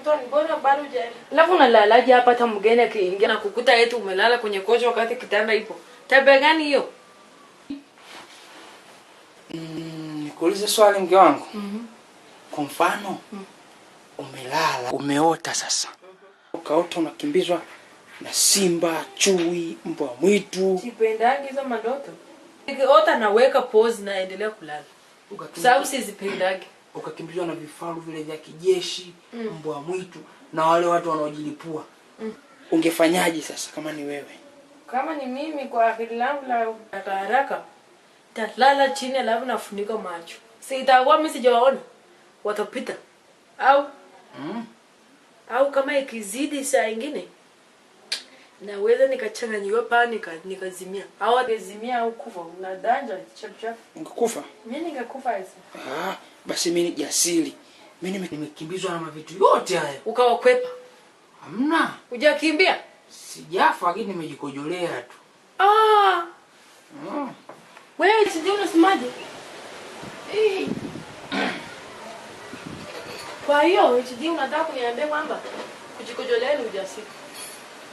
mtoni, mbona bado hujaenda? Alafu unalalaje hapa hata mgeni akiingia na kukuta eti umelala kwenye kocha wakati kitanda ipo? Tabia gani hiyo? Nikuulize swali mke wangu. Kwa mfano, umelala, umeota sasa. Ukaota unakimbizwa na simba, chui, mbwa mwitu. Sipendangi hizo mandoto. Nikiota naweka pause na endelea kulala. Sababu sizipendangi. Ukakimbizwa na vifaru vile vya kijeshi, mbwa mwitu na wale watu wanaojilipua. Ungefanyaje sasa kama ni wewe? Kama ni mimi kwa akili langu la haraka, nitalala chini alafu nafunika macho. Si itakuwa mimi sijawaona. Watapita. Au kama ikizidi saa nyingine naweza nikachanganyiwa panika nikazimia. Au atazimia au kufa. Unadanja chap. Ungekufa? Mimi ningekufa hizo. Basi mimi ni jasiri. Mimi nimekimbizwa na mavitu yote haya. Ukawakwepa? Hamna. Hujakimbia? Sijafa lakini nimejikojolea tu. Wewe sijui unasemaje? Kwa hiyo sijui unataka kuniambia kwamba kujikojolea ni ujasiri.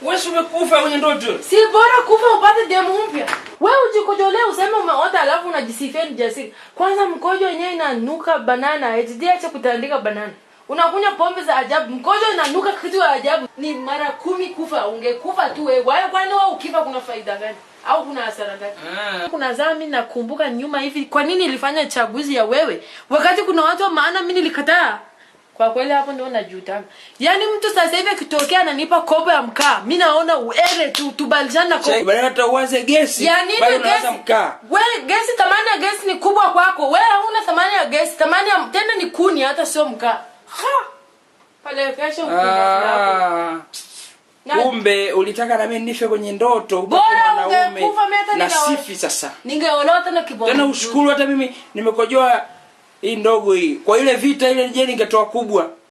Wewe umekufa kwenye ndoto. Si bora kufa upate demu mpya. Wewe ujikojolee useme umeota alafu unajisifia ni jasiri. Kwanza mkojo wenyewe inanuka banana, eti acha kutandika banana. Unakunywa pombe za ajabu, mkojo inanuka kitu ya ajabu. Ni mara 10 kufa, ungekufa tu wewe. Wewe kwani wewe ukifa kuna faida gani? Au kuna hasara gani? Kuna zama mimi nakumbuka nyuma hivi, kwa nini nilifanya chaguzi ya wewe? Wakati kuna watu wa maana mimi nilikataa. Kwa kweli hapo ndio najuta. Yaani mtu sasa hivi akitokea ananipa kopo ya mkaa, mimi naona uere tu tubalishana kopo. Bali hata uanze gesi. Yaani unaanza mkaa. Wewe gesi, thamani ya gesi ni kubwa kwako. Wewe huna thamani ya gesi, thamani ya tena ni kuni hata sio mkaa. Pale kesho ukifika. Kumbe ulitaka na mimi nife kwenye ndoto bora ungekufa meta na sifi sasa. Ningeolota na kiboko. Tena ushukuru hata mimi nimekojoa hii ndogo hii. Kwa ile vita ile je ningetoa kubwa.